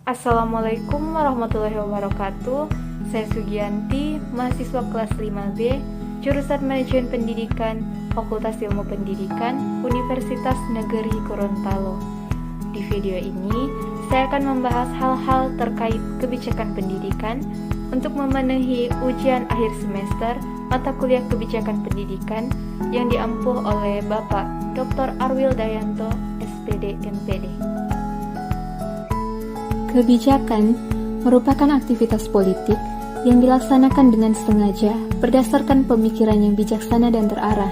Assalamualaikum warahmatullahi wabarakatuh. Saya Sugianti, mahasiswa kelas 5B, jurusan Manajemen Pendidikan, Fakultas Ilmu Pendidikan, Universitas Negeri Gorontalo. Di video ini, saya akan membahas hal-hal terkait kebijakan pendidikan untuk memenuhi ujian akhir semester mata kuliah kebijakan pendidikan yang diampuh oleh Bapak Dr. Arwil Dayanto, SPD MPD. Kebijakan merupakan aktivitas politik yang dilaksanakan dengan sengaja berdasarkan pemikiran yang bijaksana dan terarah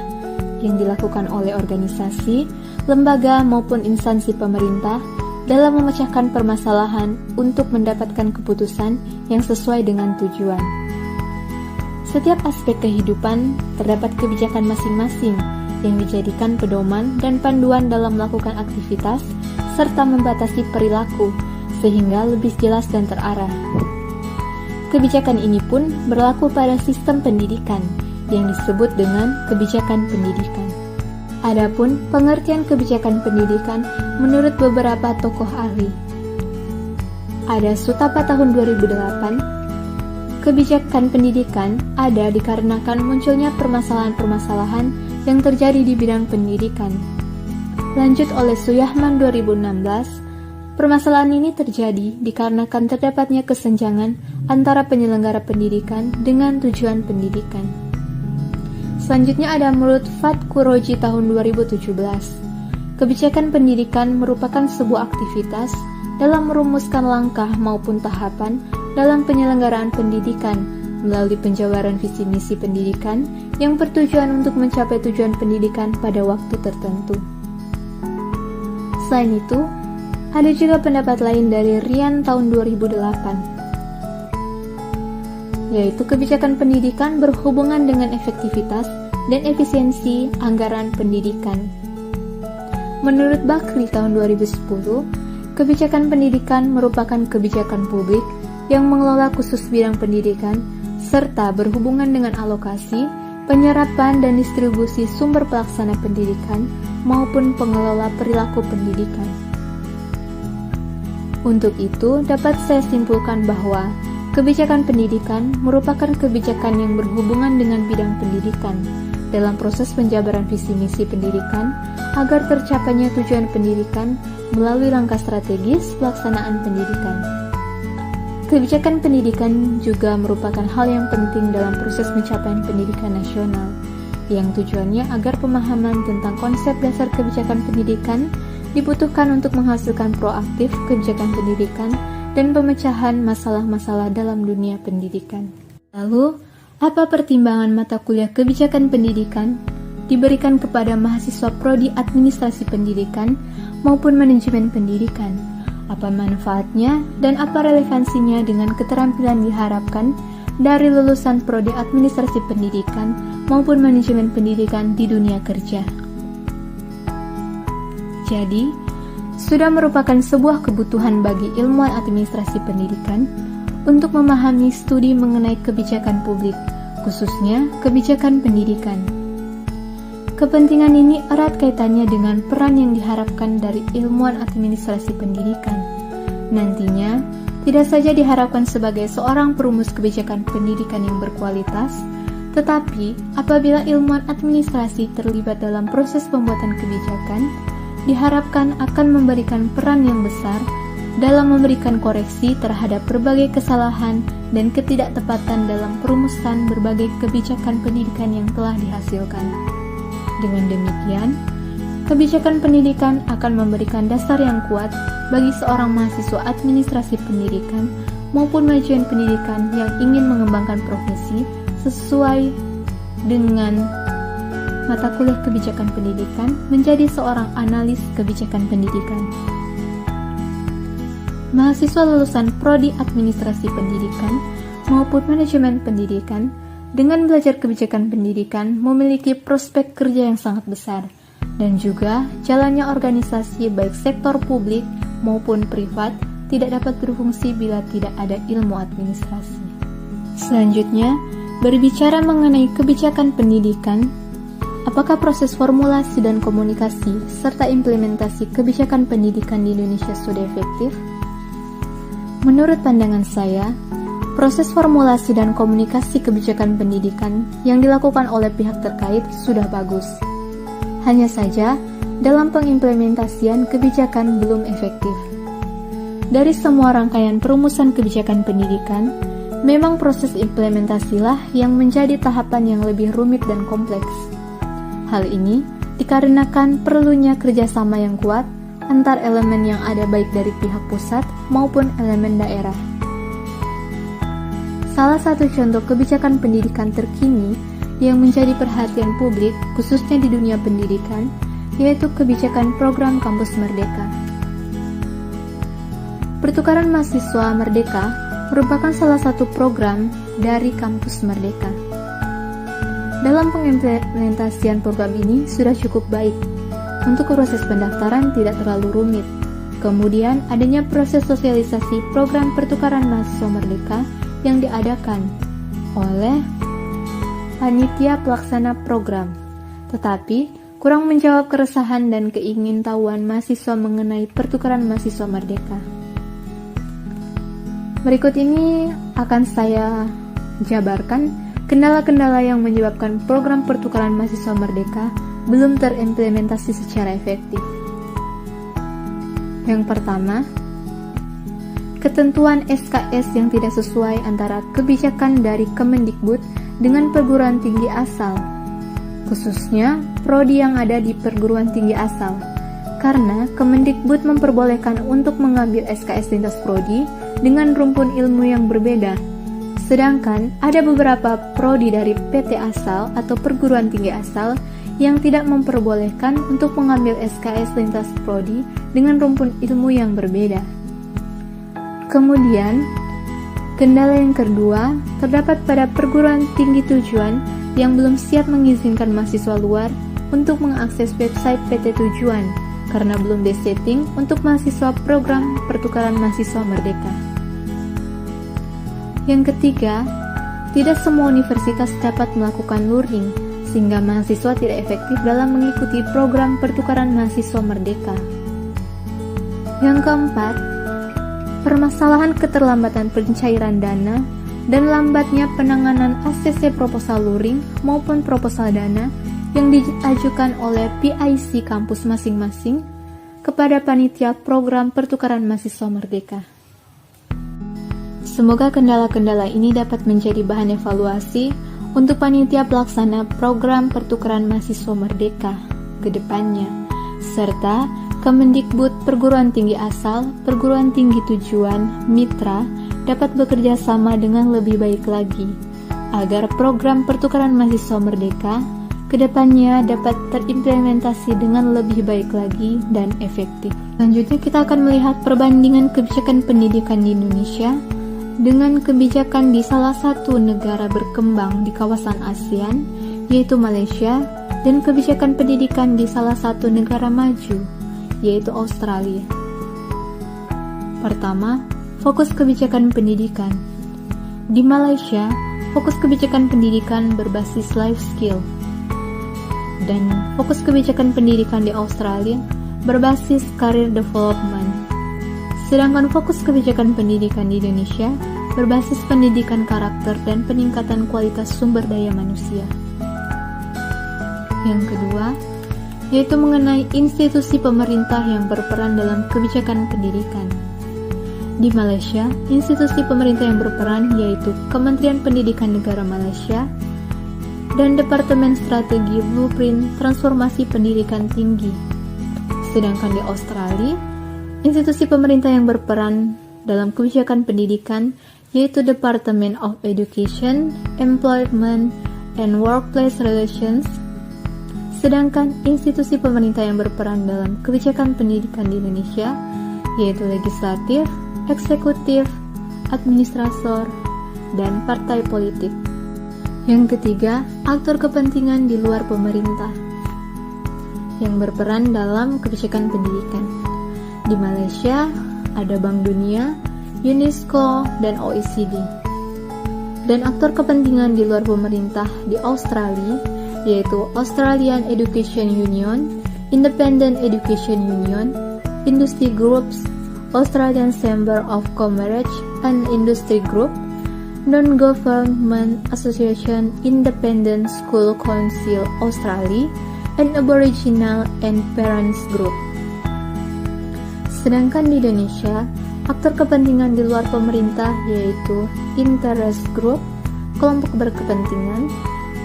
yang dilakukan oleh organisasi, lembaga maupun instansi pemerintah dalam memecahkan permasalahan untuk mendapatkan keputusan yang sesuai dengan tujuan. Setiap aspek kehidupan terdapat kebijakan masing-masing yang dijadikan pedoman dan panduan dalam melakukan aktivitas serta membatasi perilaku sehingga lebih jelas dan terarah. Kebijakan ini pun berlaku pada sistem pendidikan yang disebut dengan kebijakan pendidikan. Adapun pengertian kebijakan pendidikan menurut beberapa tokoh ahli. Ada Sutapa tahun 2008, kebijakan pendidikan ada dikarenakan munculnya permasalahan-permasalahan yang terjadi di bidang pendidikan. Lanjut oleh Suyahman 2016, permasalahan ini terjadi dikarenakan terdapatnya kesenjangan antara penyelenggara pendidikan dengan tujuan pendidikan. Selanjutnya ada menurut Fatkuroji tahun 2017. Kebijakan pendidikan merupakan sebuah aktivitas dalam merumuskan langkah maupun tahapan dalam penyelenggaraan pendidikan melalui penjabaran visi misi pendidikan yang bertujuan untuk mencapai tujuan pendidikan pada waktu tertentu. Selain itu, ada juga pendapat lain dari Rian tahun 2008, yaitu kebijakan pendidikan berhubungan dengan efektivitas dan efisiensi anggaran pendidikan. Menurut Bakri tahun 2010, kebijakan pendidikan merupakan kebijakan publik yang mengelola khusus bidang pendidikan serta berhubungan dengan alokasi, penyerapan dan distribusi sumber pelaksana pendidikan maupun pengelola perilaku pendidikan. Untuk itu, dapat saya simpulkan bahwa kebijakan pendidikan merupakan kebijakan yang berhubungan dengan bidang pendidikan dalam proses penjabaran visi misi pendidikan agar tercapainya tujuan pendidikan melalui langkah strategis pelaksanaan pendidikan. Kebijakan pendidikan juga merupakan hal yang penting dalam proses pencapaian pendidikan nasional, yang tujuannya agar pemahaman tentang konsep dasar kebijakan pendidikan dibutuhkan untuk menghasilkan proaktif kebijakan pendidikan dan pemecahan masalah-masalah dalam dunia pendidikan. Lalu, apa pertimbangan mata kuliah kebijakan pendidikan diberikan kepada mahasiswa prodi administrasi pendidikan maupun manajemen pendidikan? Apa manfaatnya dan apa relevansinya dengan keterampilan diharapkan dari lulusan prodi administrasi pendidikan maupun manajemen pendidikan di dunia kerja? Jadi, sudah merupakan sebuah kebutuhan bagi ilmuwan administrasi pendidikan untuk memahami studi mengenai kebijakan publik, khususnya kebijakan pendidikan. Kepentingan ini erat kaitannya dengan peran yang diharapkan dari ilmuwan administrasi pendidikan. Nantinya, tidak saja diharapkan sebagai seorang perumus kebijakan pendidikan yang berkualitas, tetapi apabila ilmuwan administrasi terlibat dalam proses pembuatan kebijakan, diharapkan akan memberikan peran yang besar dalam memberikan koreksi terhadap berbagai kesalahan dan ketidaktepatan dalam perumusan berbagai kebijakan pendidikan yang telah dihasilkan. Dengan demikian, kebijakan pendidikan akan memberikan dasar yang kuat bagi seorang mahasiswa administrasi pendidikan maupun manajemen pendidikan yang ingin mengembangkan profesi sesuai dengan mata kuliah kebijakan pendidikan menjadi seorang analis kebijakan pendidikan. Mahasiswa lulusan prodi administrasi pendidikan maupun manajemen pendidikan dengan belajar kebijakan pendidikan memiliki prospek kerja yang sangat besar dan juga jalannya organisasi baik sektor publik maupun privat tidak dapat berfungsi bila tidak ada ilmu administrasi. Selanjutnya, berbicara mengenai kebijakan pendidikan, apakah proses formulasi dan komunikasi serta implementasi kebijakan pendidikan di Indonesia sudah efektif? Menurut pandangan saya, proses formulasi dan komunikasi kebijakan pendidikan yang dilakukan oleh pihak terkait sudah bagus. Hanya saja, dalam pengimplementasian kebijakan belum efektif. Dari semua rangkaian perumusan kebijakan pendidikan, memang proses implementasilah yang menjadi tahapan yang lebih rumit dan kompleks. Hal ini dikarenakan perlunya kerjasama yang kuat antar elemen yang ada baik dari pihak pusat maupun elemen daerah. Salah satu contoh kebijakan pendidikan terkini yang menjadi perhatian publik, khususnya di dunia pendidikan, yaitu kebijakan program Kampus Merdeka. Pertukaran mahasiswa Merdeka merupakan salah satu program dari Kampus Merdeka. Dalam pengimplementasian program ini sudah cukup baik. Untuk proses pendaftaran tidak terlalu rumit. Kemudian adanya proses sosialisasi program pertukaran mahasiswa Merdeka yang diadakan oleh panitia pelaksana program. Tetapi kurang menjawab keresahan dan keingintahuan mahasiswa mengenai pertukaran mahasiswa Merdeka. Berikut ini akan saya jabarkan kendala-kendala yang menyebabkan program pertukaran mahasiswa Merdeka belum terimplementasi secara efektif. Yang pertama, ketentuan SKS yang tidak sesuai antara kebijakan dari Kemendikbud dengan perguruan tinggi asal, khususnya prodi yang ada di perguruan tinggi asal, karena Kemendikbud memperbolehkan untuk mengambil SKS lintas prodi dengan rumpun ilmu yang berbeda, sedangkan ada beberapa prodi dari PT asal atau perguruan tinggi asal yang tidak memperbolehkan untuk mengambil SKS lintas prodi dengan rumpun ilmu yang berbeda. Kemudian, kendala yang kedua terdapat pada perguruan tinggi tujuan yang belum siap mengizinkan mahasiswa luar untuk mengakses website PT tujuan karena belum disetting untuk mahasiswa program pertukaran mahasiswa Merdeka. Yang ketiga, tidak semua universitas dapat melakukan luring, sehingga mahasiswa tidak efektif dalam mengikuti program pertukaran mahasiswa Merdeka. Yang keempat, permasalahan keterlambatan pencairan dana dan lambatnya penanganan ACC proposal luring maupun proposal dana yang diajukan oleh PIC kampus masing-masing kepada panitia program pertukaran mahasiswa Merdeka. Semoga kendala-kendala ini dapat menjadi bahan evaluasi untuk panitia pelaksana program pertukaran mahasiswa Merdeka ke depannya, serta Kemendikbud perguruan tinggi asal, perguruan tinggi tujuan, mitra dapat bekerja sama dengan lebih baik lagi, agar program pertukaran mahasiswa Merdeka ke depannya dapat terimplementasi dengan lebih baik lagi dan efektif. Selanjutnya kita akan melihat perbandingan kebijakan pendidikan di Indonesia dengan kebijakan di salah satu negara berkembang di kawasan ASEAN, yaitu Malaysia, dan kebijakan pendidikan di salah satu negara maju, yaitu Australia. Pertama, fokus kebijakan pendidikan. Di Malaysia, fokus kebijakan pendidikan berbasis life skill, dan fokus kebijakan pendidikan di Australia berbasis career development. Sedangkan fokus kebijakan pendidikan di Indonesia berbasis pendidikan karakter dan peningkatan kualitas sumber daya manusia. Yang kedua, yaitu mengenai institusi pemerintah yang berperan dalam kebijakan pendidikan. Di Malaysia, institusi pemerintah yang berperan yaitu Kementerian Pendidikan Negara Malaysia dan Departemen Strategi Blueprint Transformasi Pendidikan Tinggi. Sedangkan di Australia, institusi pemerintah yang berperan dalam kebijakan pendidikan yaitu Department of Education, Employment, and Workplace Relations. Sedangkan institusi pemerintah yang berperan dalam kebijakan pendidikan di Indonesia yaitu legislatif, eksekutif, administrator, dan partai politik. Yang ketiga, aktor kepentingan di luar pemerintah yang berperan dalam kebijakan pendidikan. Di Malaysia, ada Bank Dunia, UNESCO, dan OECD. Dan aktor kepentingan di luar pemerintah di Australia, yaitu Australian Education Union, Independent Education Union, Industry Groups, Australian Chamber of Commerce and Industry Group, Non-Government Association Independent School Council Australia, and Aboriginal and Parents Group. Sedangkan di Indonesia, aktor kepentingan di luar pemerintah yaitu interest group, kelompok berkepentingan,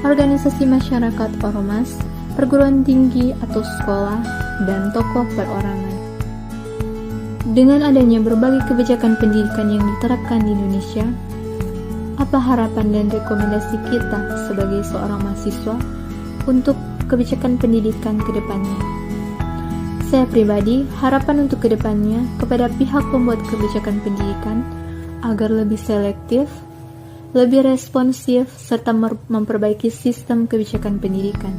organisasi masyarakat ormas, perguruan tinggi atau sekolah, dan tokoh perorangan. Dengan adanya berbagai kebijakan pendidikan yang diterapkan di Indonesia, apa harapan dan rekomendasi kita sebagai seorang mahasiswa untuk kebijakan pendidikan ke depannya? Saya pribadi, harapan untuk kedepannya kepada pihak pembuat kebijakan pendidikan agar lebih selektif, lebih responsif, serta memperbaiki sistem kebijakan pendidikan.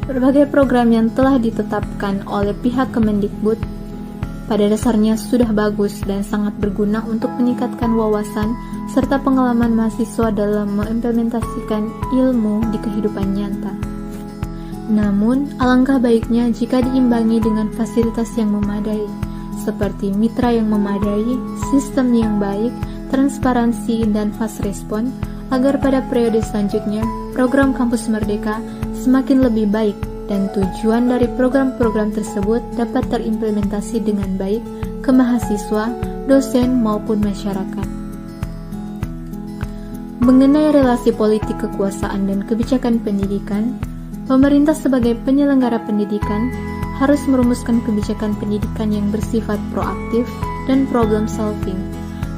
Berbagai program yang telah ditetapkan oleh pihak Kemendikbud pada dasarnya sudah bagus dan sangat berguna untuk meningkatkan wawasan serta pengalaman mahasiswa dalam mengimplementasikan ilmu di kehidupan nyata. Namun, alangkah baiknya jika diimbangi dengan fasilitas yang memadai, seperti mitra yang memadai, sistem yang baik, transparansi, dan fast respon, agar pada periode selanjutnya, program Kampus Merdeka semakin lebih baik dan tujuan dari program-program tersebut dapat terimplementasi dengan baik ke mahasiswa, dosen, maupun masyarakat. Mengenai relasi politik kekuasaan dan kebijakan pendidikan, pemerintah sebagai penyelenggara pendidikan harus merumuskan kebijakan pendidikan yang bersifat proaktif dan problem solving,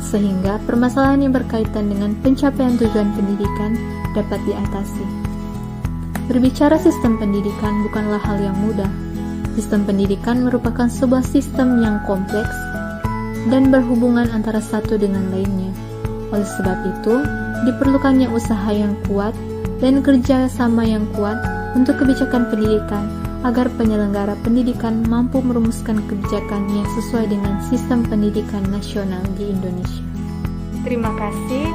sehingga permasalahan yang berkaitan dengan pencapaian tujuan pendidikan dapat diatasi. Berbicara sistem pendidikan bukanlah hal yang mudah. Sistem pendidikan merupakan sebuah sistem yang kompleks dan berhubungan antara satu dengan lainnya. Oleh sebab itu, diperlukannya usaha yang kuat dan kerja sama yang kuat untuk kebijakan pendidikan agar penyelenggara pendidikan mampu merumuskan kebijakan yang sesuai dengan sistem pendidikan nasional di Indonesia. Terima kasih.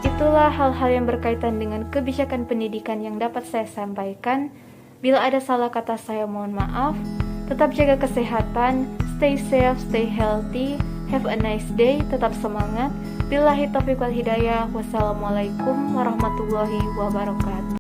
Itulah hal-hal yang berkaitan dengan kebijakan pendidikan yang dapat saya sampaikan. Bila ada salah kata saya mohon maaf. Tetap jaga kesehatan, stay safe, stay healthy, have a nice day, tetap semangat. Billahi taufiq wal hidayah. Wassalamualaikum warahmatullahi wabarakatuh.